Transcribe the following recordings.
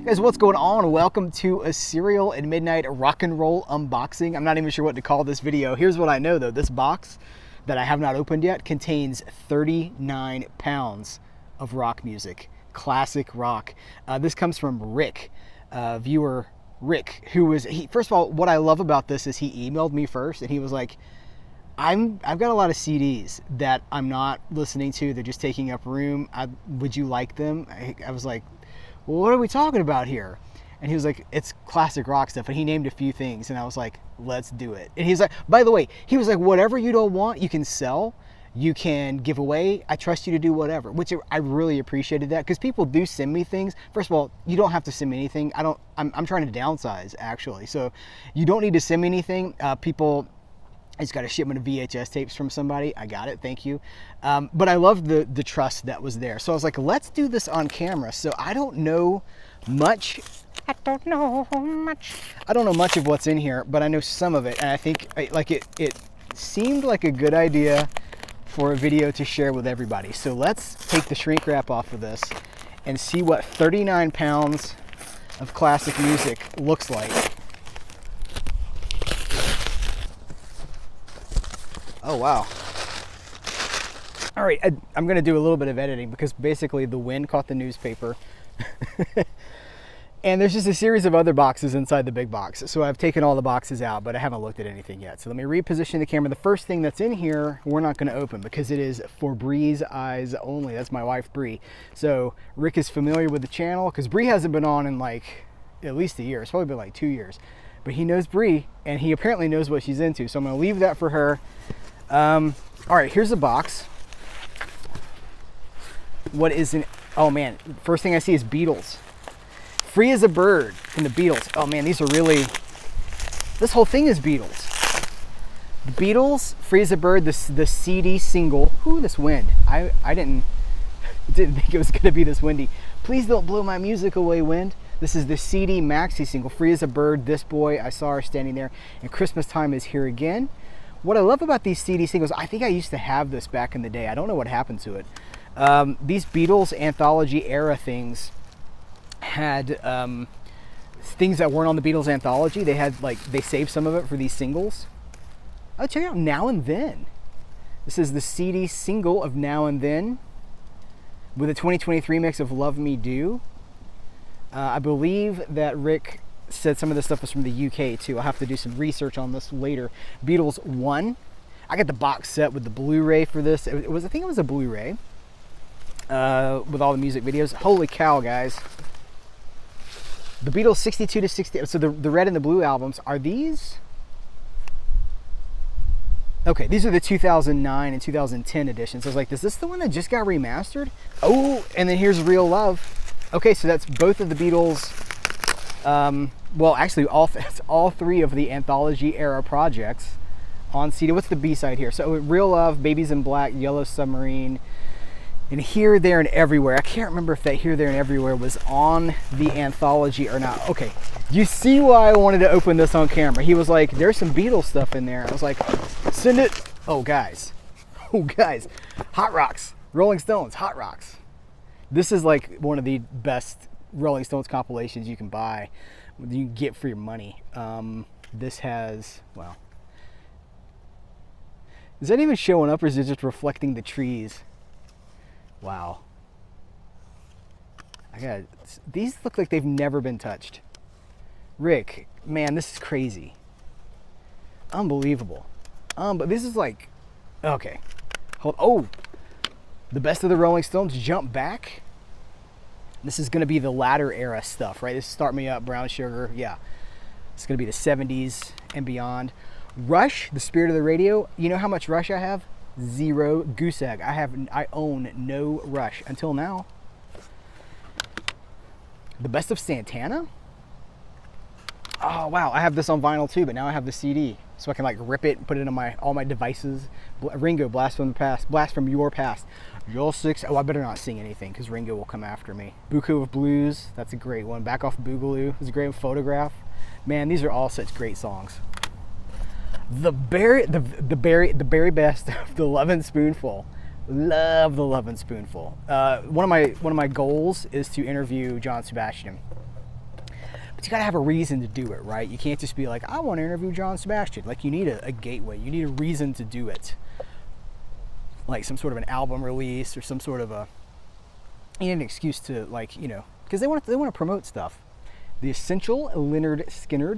Guys, what's going on? Welcome to a Cereal at Midnight rock and roll unboxing. I'm not even sure what to call this video. Here's what I know though. This box that I have not opened yet contains 39 pounds of rock music, classic rock. This comes from Rick, viewer Rick, who was, first of all, what I love about this is he emailed me first and he was like, I've got a lot of CDs that I'm not listening to. They're just taking up room. Would you like them? I was like, well, what are we talking about here? And he was like, it's classic rock stuff. And he named a few things. And I was like, let's do it. And he's like, by the way, he was like, whatever you don't want, you can sell. You can give away. I trust you to do whatever, which I really appreciated that because people do send me things. First of all, you don't have to send me anything. I'm trying to downsize actually. So you don't need to send me anything. I just got a shipment of VHS tapes from somebody. I got it, thank you. But I love the trust that was there. So I was like, let's do this on camera. So I don't know much. I don't know much of what's in here, but I know some of it. And I think it seemed like a good idea for a video to share with everybody. So let's take the shrink wrap off of this and see what 39 pounds of classic music looks like. Oh, wow. All right, I'm gonna do a little bit of editing because basically the wind caught the newspaper. And there's just a series of other boxes inside the big box. So I've taken all the boxes out, but I haven't looked at anything yet. So let me reposition the camera. The first thing that's in here, we're not gonna open because it is for Bree's eyes only. That's my wife, Bree. So Rick is familiar with the channel because Bree hasn't been on in like at least a year. It's probably been like 2 years. But he knows Bree and he apparently knows what she's into. So I'm gonna leave that for her. All right, here's the box. What is in, oh man, first thing I see is Beatles. Free as a Bird from the Beatles. Oh man, these are really, this whole thing is Beatles. The Beatles, Free as a Bird, the CD single. Ooh, this wind. I didn't think it was gonna be this windy. Please don't blow my music away, wind. This is the CD maxi single, Free as a Bird, This Boy, I Saw Her Standing There, and Christmas Time Is Here Again. What I love about these CD singles, I think I used to have this back in the day. I don't know what happened to it. These Beatles anthology era things had things that weren't on the Beatles anthology. They had they saved some of it for these singles. Oh, check out Now and Then. This is the CD single of Now and Then with a 2023 mix of Love Me Do. I believe that Rick said some of this stuff was from the UK too. I'll have to do some research on this later. Beatles 1. I got the box set with the Blu-ray for this. I think it was a Blu-ray with all the music videos. Holy cow, guys. The Beatles 62 to 60. So the red and the blue albums, are these? Okay, these are the 2009 and 2010 editions. I was like, is this the one that just got remastered? Oh, and then here's Real Love. Okay, so that's both of the Beatles. Well, actually, all three of the anthology era projects on CD. What's the B-side here? So Real Love, Babies in Black, Yellow Submarine, and Here, There, and Everywhere. I can't remember if that Here, There, and Everywhere was on the anthology or not. Okay, you see why I wanted to open this on camera. He was like, there's some Beatles stuff in there. I was like, send it. Oh, guys. Hot Rocks. Rolling Stones, Hot Rocks. This is like one of the best Rolling Stones compilations you can buy, you can get for your money. This has, wow. Is that even showing up or is it just reflecting the trees? Wow. These look like they've never been touched. Rick, man, this is crazy. Unbelievable. But this is like, okay. Oh, the best of the Rolling Stones, Jump Back. This is going to be the latter era stuff, right? This is Start Me Up, Brown Sugar. Yeah. It's going to be the 70s and beyond. Rush, The Spirit of the Radio. You know how much Rush I have? 0. Goose Egg. I own no Rush until now. The Best of Santana. Oh, wow. I have this on vinyl too, but now I have the CD. So I can like rip it and put it on all my devices. Ringo, Blast from the Past. Blast from Your Past. You're 6. Oh, I better not sing anything because Ringo will come after me. Buku of Blues. That's a great one. Back Off Boogaloo. It's a great Photograph. Man, these are all such great songs. The very best of The Lovin' Spoonful. Love The Lovin' Spoonful. One of my goals is to interview John Sebastian. But you gotta have a reason to do it, right? You can't just be like, I want to interview John Sebastian. Like, you need a gateway. You need a reason to do it. Like some sort of an album release or some sort of you need an excuse to, like, you know, because they want to promote stuff. The Essential Leonard Skinner.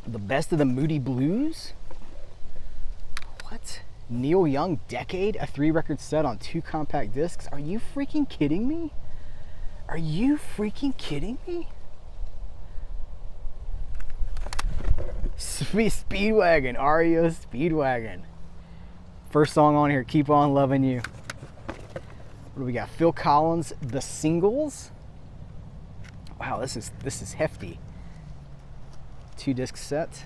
The Best of the Moody Blues. What? Neil Young Decade, a 3-record set on 2 compact discs. Are you freaking kidding me? Are you freaking kidding me? Speedwagon, REO Speedwagon. First song on here, Keep On Loving You. What do we got? Phil Collins, The Singles. Wow, this is hefty. 2-disc set.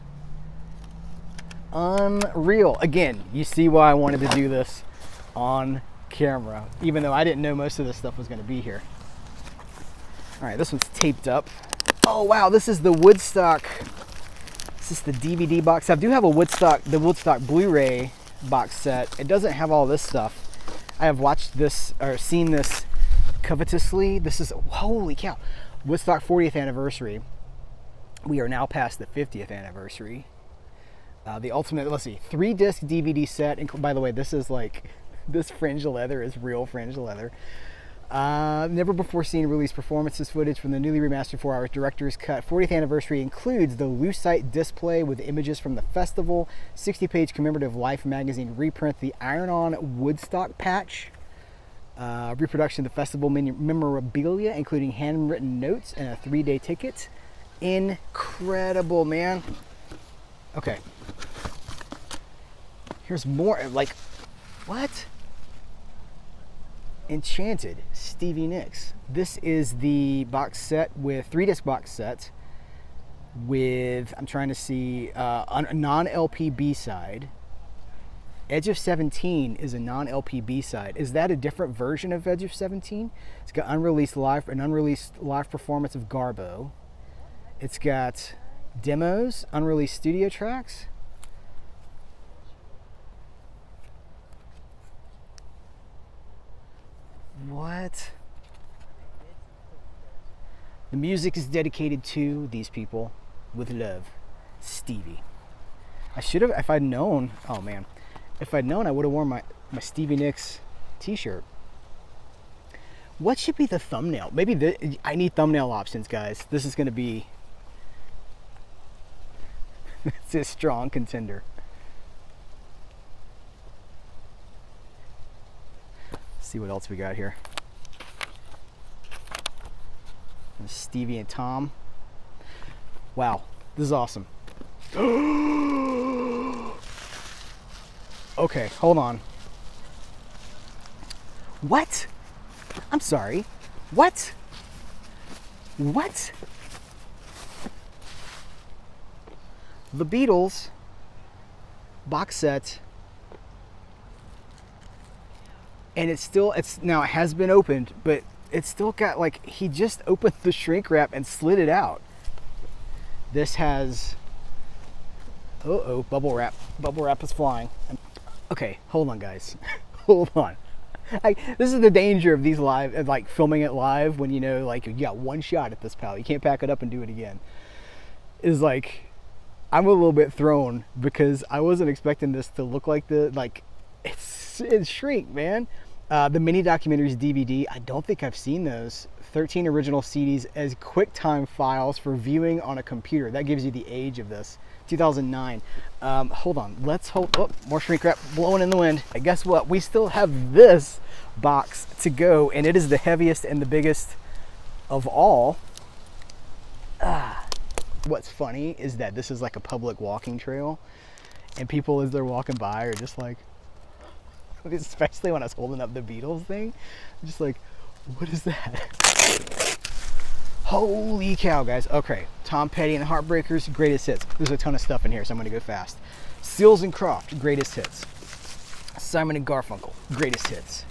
Unreal. Again, you see why I wanted to do this on camera, even though I didn't know most of this stuff was going to be here. All right, this one's taped up. Oh wow, this is the Woodstock. This is the DVD box. I do have the Woodstock Blu-ray box set. It doesn't have all this stuff. I have watched this or seen this covetously. This is, holy cow, Woodstock 40th anniversary. We are now past the 50th anniversary. The ultimate, let's see, 3-disc DVD set. And by the way, this is like, this fringe leather is real fringe leather. Never before seen release performances footage from the newly remastered 4-hour director's cut. 40th anniversary includes the Lucite display with images from the festival, 60-page commemorative Life magazine reprint, the Iron-On Woodstock patch, reproduction of the festival memorabilia, including handwritten notes and a 3-day ticket. Incredible, man. Okay. Here's more, like, what? Enchanted, Stevie Nicks. This is the box set with 3-disc box set with, I'm trying to see, a non-LP B-side. Edge of 17 is a non-LP B-side. Is that a different version of Edge of 17? It's got an unreleased live performance of Garbo. It's got demos, unreleased studio tracks. What? The music is dedicated to these people with love. Stevie. I should have, if I'd known, oh man, if I'd known, I would have worn my Stevie Nicks t-shirt. What should be the thumbnail? Maybe I need thumbnail options, guys. This is going to be, it's a strong contender. See what else we got here. Stevie and Tom. Wow, this is awesome. Okay, hold on. What? I'm sorry. What? What? The Beatles box set. And it's now, it has been opened, but it's still got, like, he just opened the shrink wrap and slid it out. This has, bubble wrap. Bubble wrap is flying. Okay, hold on, guys. Hold on. This is the danger of these live, like filming it live when you know, like, you got one shot at this, pal. You can't pack it up and do it again. Is like, I'm a little bit thrown because I wasn't expecting this to look like it's shrink, man. The mini documentaries DVD, I don't think I've seen those. 13 original CDs as QuickTime files for viewing on a computer. That gives you the age of this. 2009. Hold on, let's hold, oh, more shrink wrap blowing in the wind. And guess what? We still have this box to go, and it is the heaviest and the biggest of all. What's funny is that this is like a public walking trail, and people as they're walking by are just like, especially when I was holding up the Beatles thing, I'm just like, what is that? Holy cow, guys. Okay, Tom Petty and the Heartbreakers, greatest hits. There's a ton of stuff in here, so I'm gonna go fast. Seals and Croft, greatest hits. Simon and Garfunkel, greatest hits.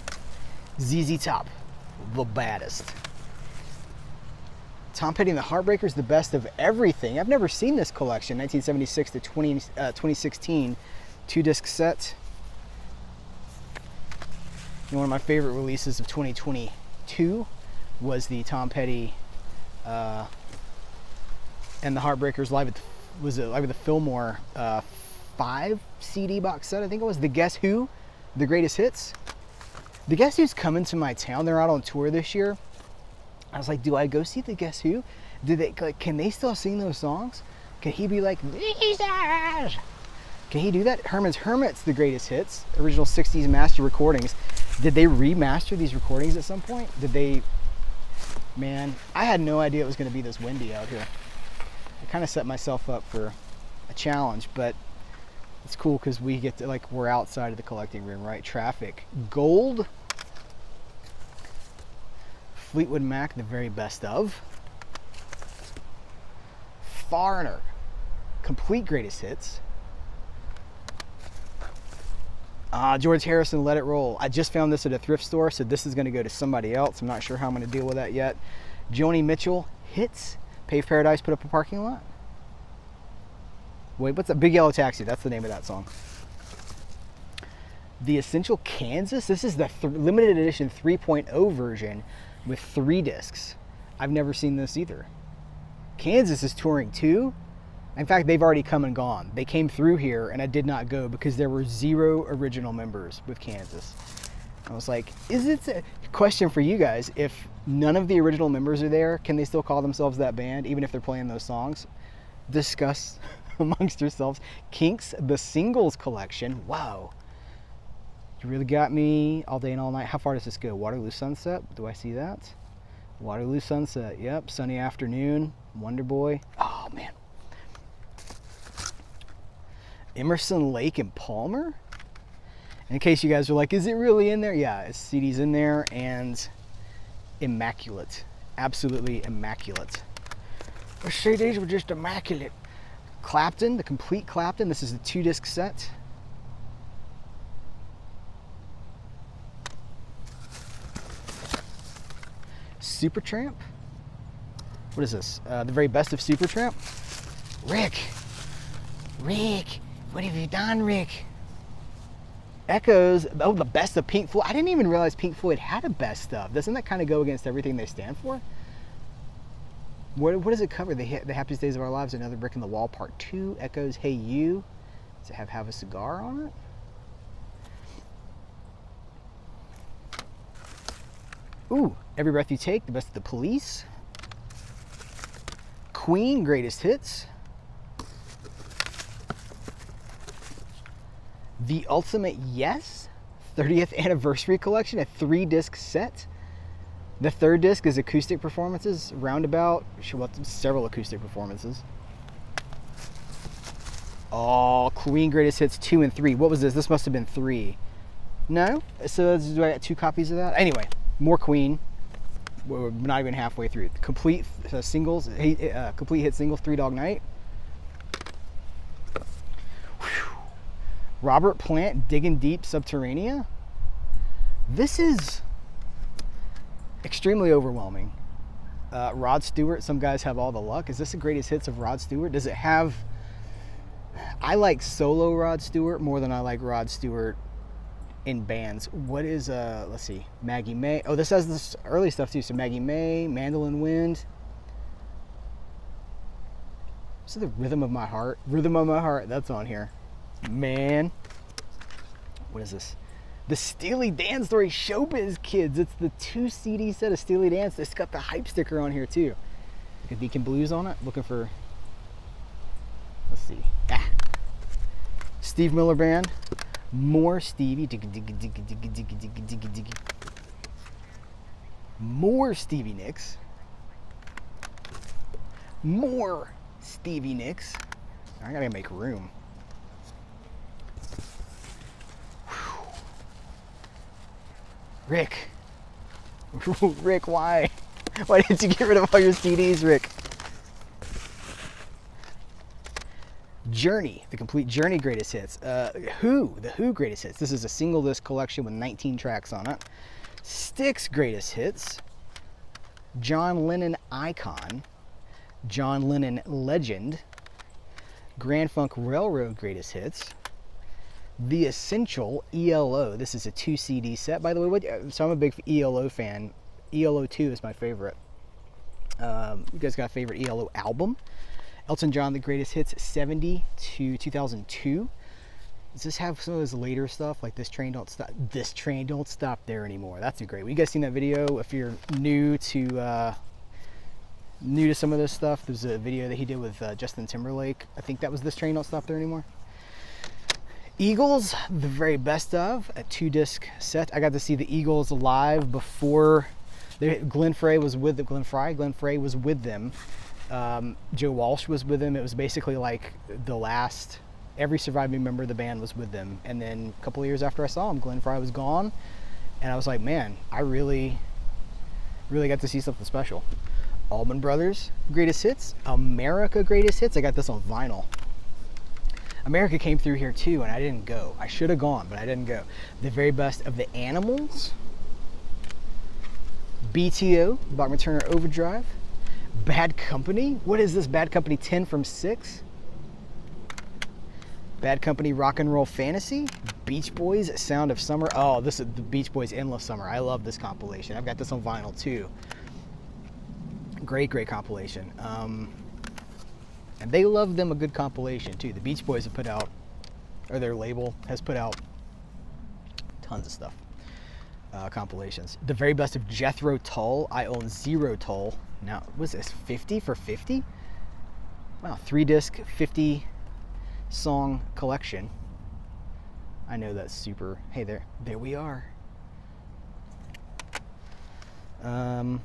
ZZ Top, the baddest. Tom Petty and the Heartbreakers, the best of everything. I've never seen this collection, 1976 to 2016, 2-disc set. And one of my favorite releases of 2022 was the Tom Petty and the Heartbreakers live at the Fillmore 5 CD box set, I think it was. The Guess Who, the greatest hits. The Guess Who's coming to my town. They're out on tour this year. I was like, do I go see the Guess Who? Can they still sing those songs? Can he be like, Jesus? Can he do that? Herman's Hermits, the greatest hits, original 60s master recordings. Did they remaster these recordings at some point? Did they? Man, I had no idea it was going to be this windy out here. I kind of set myself up for a challenge, but it's cool because we get to, like, we're outside of the collecting room, right? Traffic. Gold. Fleetwood Mac, the very best of. Foreigner, complete greatest hits. George Harrison, Let It Roll. I just found this at a thrift store, so this is going to go to somebody else. I'm not sure how I'm going to deal with that yet. Joni Mitchell, Hits. Pave Paradise, Put Up a Parking Lot. Wait, what's that? Big Yellow Taxi. That's the name of that song. The Essential Kansas. This is the limited edition 3.0 version with 3 discs. I've never seen this either. Kansas is touring too. In fact, they've already come and gone. They came through here and I did not go because there were 0 original members with Kansas. I was like, is it a question for you guys? If none of the original members are there, can they still call themselves that band, even if they're playing those songs? Discuss amongst yourselves. Kinks, the Singles Collection. Wow. You really got me all day and all night. How far does this go? Waterloo Sunset? Do I see that? Waterloo Sunset. Yep. Sunny Afternoon. Wonder Boy. Oh, man. Emerson, Lake and Palmer. In case you guys are like, is it really in there? Yeah, it's CD's in there, and immaculate. Absolutely immaculate. The CDs were just immaculate. Clapton, the complete Clapton. This is the 2-disc set. Supertramp. What is this? The very best of Supertramp. Rick, what have you done, Rick? Echoes. Oh, the best of Pink Floyd. I didn't even realize Pink Floyd had a best of. Doesn't that kind of go against everything they stand for? What does it cover? The Happiest Days of Our Lives, Another Brick in the Wall, Part 2. Echoes, Hey You. Does it have a cigar on it? Ooh, Every Breath You Take, the best of the Police. Queen, Greatest Hits. The Ultimate Yes, 30th Anniversary Collection, a 3-disc set. The 3rd disc is acoustic performances, Roundabout, several acoustic performances. Oh, Queen Greatest Hits 2 and 3. What was this? This must have been 3. No? So do I got 2 copies of that? Anyway, more Queen. We're not even halfway through. Complete singles, complete hit singles, 3 Dog Night. Whew. Robert Plant, Digging Deep, Subterranea. This is extremely overwhelming. Rod Stewart, Some Guys Have All the Luck. Is this the greatest hits of Rod Stewart? Does it have... I like solo Rod Stewart more than I like Rod Stewart in bands. What is, let's see, Maggie May. Oh, this has this early stuff too. So Maggie May, Mandolin Wind. So the Rhythm of My Heart. Rhythm of My Heart, that's on here. Man. What is this? The Steely Dan Story Showbiz Kids. It's the 2 CD set of Steely Dan. It's got the hype sticker on here too. Got Deacon Blues on it. Looking for, let's see. Steve Miller Band. More Stevie. More Stevie Nicks. More Stevie Nicks. I gotta make room. Rick. Rick, why? Why didn't you get rid of all your CDs, Rick? Journey, the complete Journey greatest hits. The Who greatest hits. This is a single disc collection with 19 tracks on it. Styx greatest hits. John Lennon Icon. John Lennon Legend. Grand Funk Railroad greatest hits. The Essential ELO. This is a 2 CD set, by the way. So I'm a big ELO fan. ELO 2 is my favorite. You guys got a favorite ELO album? Elton John, The Greatest Hits, 70 to 2002. Does this have some of his later stuff, like This Train Don't Stop? This Train Don't Stop There Anymore. That's a great one. You guys seen that video? If you're new to some of this stuff, there's a video that he did with Justin Timberlake. I think that was This Train Don't Stop There Anymore. Eagles, The Very Best Of, a 2-disc set. I got to see the Eagles live before Glenn Frey was with them. Joe Walsh was with them. It was basically like the last, every surviving member of the band was with them. And then a couple of years after I saw him, Glenn Frey was gone. And I was like, man, I really got to see something special. Allman Brothers, Greatest Hits. America, Greatest Hits. I got this on vinyl. America came through here too, and I didn't go. I should have gone, but I didn't go. The Very Best of the Animals. BTO, Bachman Turner Overdrive. Bad Company. What is this? Bad Company 10 from 6. Bad Company Rock and Roll Fantasy. Beach Boys Sound of Summer. Oh, this is the Beach Boys Endless Summer. I love this compilation. I've got this on vinyl too. Great compilation. And they love them a good compilation too. The Beach Boys have put out, or their label has put out, tons of stuff. Compilations. The Very Best of Jethro Tull. I own 0 Tull. Now, was this 50 for 50? Wow, 3-disc, 50-song collection. I know that's super. Hey, there we are. The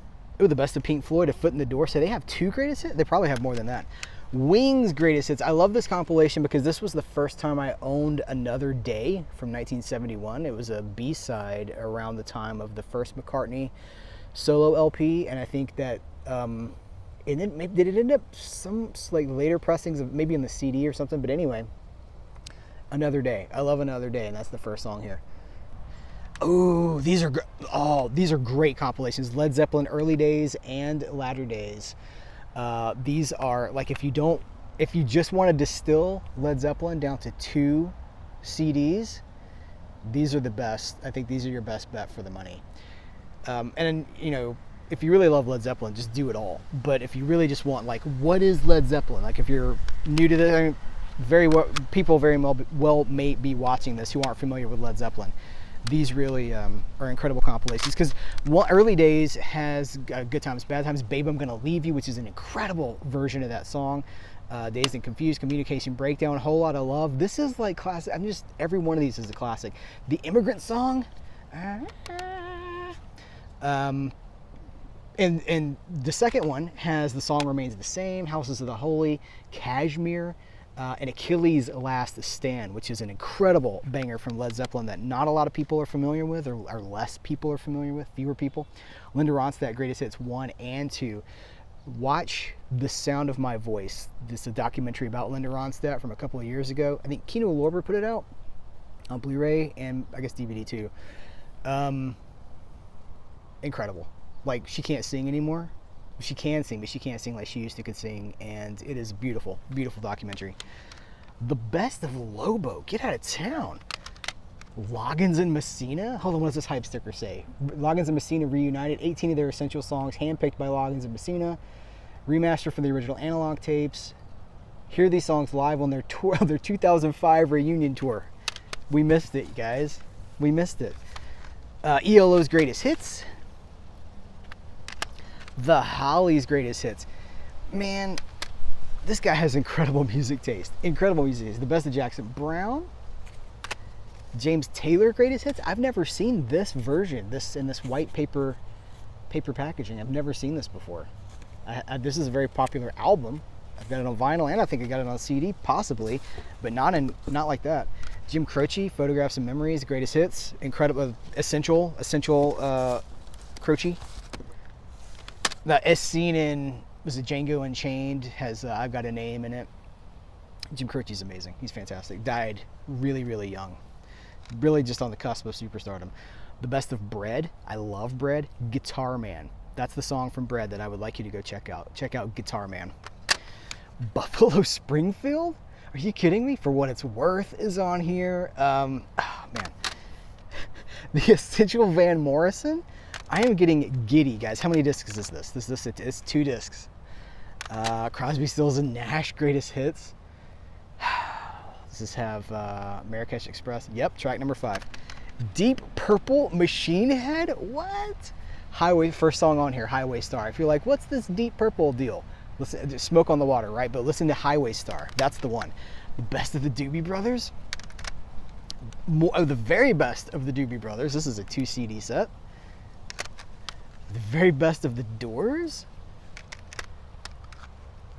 Best of Pink Floyd, A Foot in the Door. So they have 2 greatest hits? They probably have more than that. Wings Greatest Hits. I love this compilation because this was the first time I owned Another Day from 1971. It was a B-side around the time of the first McCartney solo LP, and I think that did it end up some like later pressings of maybe in the CD or something? But anyway, Another Day. I love Another Day, and that's the first song here. Oh, these are great compilations. Led Zeppelin Early Days and Latter Days. These are like, if you just want to distill Led Zeppelin down to 2 CDs, these are the best. I think these are your best bet for the money. And you know, if you really love Led Zeppelin, just do it all. But if you really just want, like, what is Led Zeppelin? Like, if you're new to this, people very well may be watching this who aren't familiar with Led Zeppelin. These really are incredible compilations, because Early Days has Good Times, Bad Times, Babe I'm Gonna Leave You, which is an incredible version of that song. Dazed and Confused, Communication Breakdown, Whole Lot of Love. This is like classic. Every one of these is a classic. The Immigrant Song. And the second one has The Song Remains the Same, Houses of the Holy, Kashmir, and Achilles' Last Stand, which is an incredible banger from Led Zeppelin that not a lot of people are familiar with, or less people are familiar with, fewer people. Linda Ronstadt, Greatest Hits 1 and 2. Watch The Sound of My Voice. This is a documentary about Linda Ronstadt from a couple of years ago. I think Kino Lorber put it out on Blu-ray and I guess DVD too. Incredible. Like, she can't sing anymore. She can sing, but she can't sing like she used to could sing, and it is beautiful, beautiful documentary. The Best of Lobo. Get out of town. Loggins and Messina. Hold on, what does this hype sticker say? Loggins and Messina reunited. 18 of their essential songs handpicked by Loggins and Messina. Remaster for the original analog tapes. Hear these songs live on their tour, their 2005 reunion tour. We missed it, guys. We missed it. ELO's Greatest Hits. The Hollies' Greatest Hits. Man, this guy has incredible music taste. Incredible music taste. The Best of Jackson Browne. James Taylor Greatest Hits. I've never seen this version, this in this white paper packaging. I've never seen this before. This is a very popular album. I've got it on vinyl, and I think I got it on CD, possibly, but not like that. Jim Croce, Photographs and Memories, Greatest Hits. Incredible, essential Croce. As seen in, was it Django Unchained, has I've Got a Name in it. Jim Croce's amazing. He's fantastic. Died really, really young. Really just on the cusp of superstardom. The Best of Bread. I love Bread. Guitar Man. That's the song from Bread that I would like you to go check out. Check out Guitar Man. Buffalo Springfield? Are you kidding me? For What It's Worth is on here. Oh, man. The Essential Van Morrison. I am getting giddy, guys. How many discs is this? It's 2 discs. Crosby, Stills, and Nash Greatest Hits. Does this have Marrakesh Express? Yep, track number 5. Deep Purple, Machine Head? What? Highway, first song on here, Highway Star. If you're like, what's this Deep Purple deal? Listen, Smoke on the Water, right? But listen to Highway Star. That's the one. The best of the Doobie Brothers. The very best of the Doobie Brothers. This is a 2 CD set. The very best of the Doors.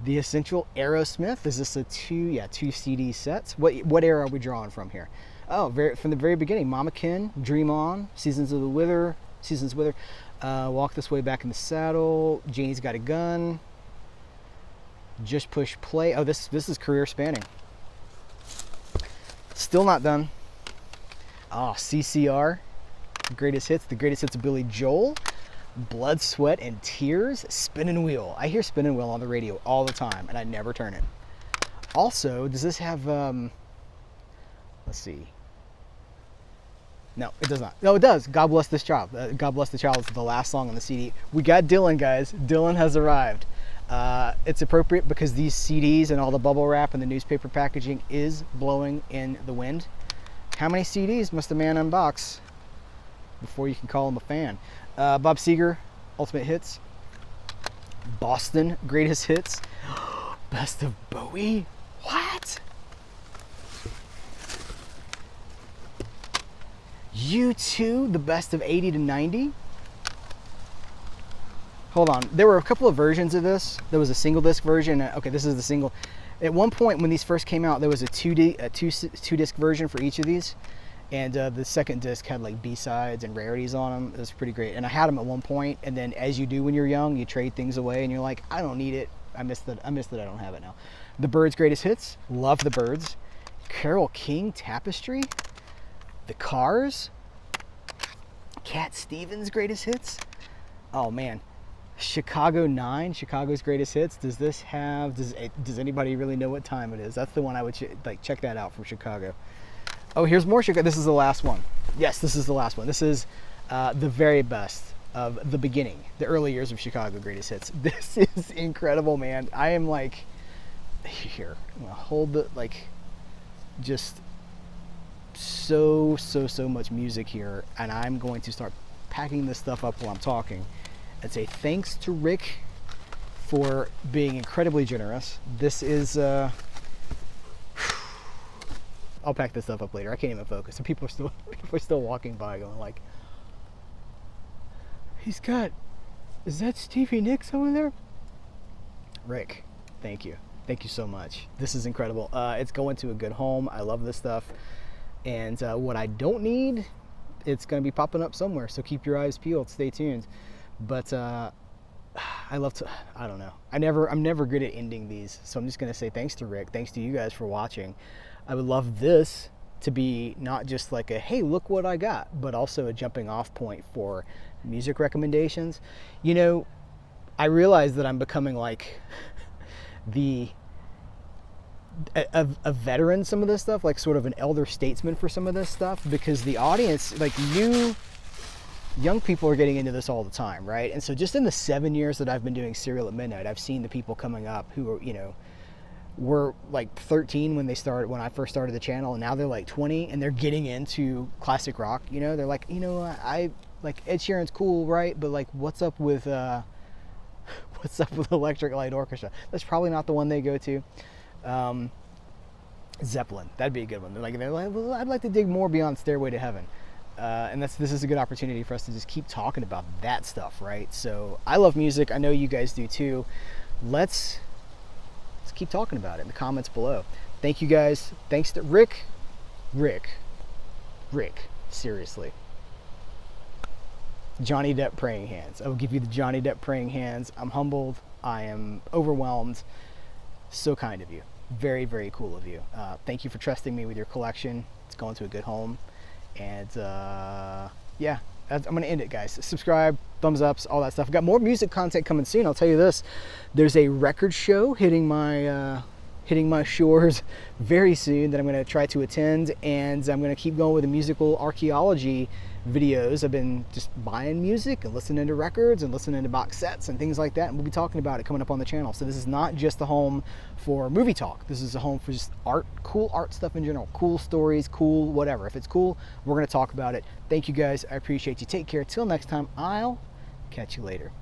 The Essential Aerosmith. Is this a 2 CD sets? What era are we drawing from here? Oh, from the very beginning. Mama Ken, Dream On, Seasons Wither, Walk This Way Back in the Saddle, Janie's Got a Gun, Just Push Play. Oh, this is career spanning. Still not done. Oh, CCR, Greatest Hits, the Greatest Hits of Billy Joel, Blood, Sweat, and Tears, Spinning Wheel. I hear Spinning Wheel on the radio all the time, and I never turn it. Also, does this have, let's see. No, it does not. No, it does. God Bless This Child. God Bless the Child is the last song on the CD. We got Dylan, guys. Dylan has arrived. It's appropriate because these CDs and all the bubble wrap and the newspaper packaging is blowing in the wind. How many CDs must a man unbox before you can call him a fan? Bob Seger, Ultimate Hits. Boston, Greatest Hits. Best of Bowie? What? U2, the best of 80 to 90. Hold on, there were a couple of versions of this. There was a single disc version. Okay, this is the single. At one point when these first came out, there was a two disc version for each of these, and the second disc had like B-sides and rarities on them. It was pretty great, and I had them at one point. And then, as you do when you're young, you trade things away, and you're like, I don't need it. I missed that. I don't have it now. The Byrds' Greatest Hits. Love the Byrds. Carole King, Tapestry. The Cars. Cat Stevens' Greatest Hits. Oh man. Chicago 9, Chicago's Greatest Hits. Does this have, does anybody really know what time it is? That's the one I would check that out from Chicago. Oh, here's more Chicago. This is the last one. Yes, this is the last one. This is the very best of the beginning, the early years of Chicago Greatest Hits. This is incredible, man. I am like, here, I'm gonna hold the, like, just so much music here, and I'm going to start packing this stuff up while I'm talking. I'd say thanks to Rick for being incredibly generous. This is, I'll pack this stuff up later. I can't even focus. And people are still walking by going like, is that Stevie Nicks over there? Rick, thank you. Thank you so much. This is incredible. It's going to a good home. I love this stuff. And what I don't need, it's going to be popping up somewhere. So keep your eyes peeled. Stay tuned. But I don't know. I'm never good at ending these. So I'm just going to say thanks to Rick. Thanks to you guys for watching. I would love this to be not just like a, hey, look what I got, but also a jumping off point for music recommendations. You know, I realize that I'm becoming like a veteran some of this stuff, like sort of an elder statesman for some of this stuff, because the audience, like young people are getting into this all the time, right? And so just in the 7 years that I've been doing Cereal at Midnight, I've seen the people coming up who are, were like 13 when I first started the channel, and now they're like 20 and they're getting into classic rock. They're like, I like Ed Sheeran's cool, right? But like, what's up with Electric Light Orchestra? That's probably not the one they go to. Zeppelin, that'd be a good one. They're like, well, I'd like to dig more beyond Stairway to Heaven. And this is a good opportunity for us to just keep talking about that stuff, right? So I love music. I know you guys do too. Let's keep talking about it in the comments below. Thank you guys. Thanks to Rick, seriously. Johnny Depp praying hands. I will give you the Johnny Depp praying hands. I'm humbled. I am overwhelmed. So kind of you. Very, very cool of you. Thank you for trusting me with your collection. It's going to a good home. And yeah, I'm going to end it, guys. Subscribe, thumbs ups, all that stuff. I've got more music content coming soon. I'll tell you this. There's a record show hitting my shores very soon that I'm going to try to attend. And I'm going to keep going with the musical archaeology videos. I've been just buying music and listening to records and listening to box sets and things like that, and we'll be talking about it coming up on the channel. So this is not just the home for movie talk. This is a home for just art, cool art stuff in general, cool stories, cool whatever. If it's cool, we're going to talk about it. Thank you guys. I appreciate you. Take care. Till next time, I'll catch you later.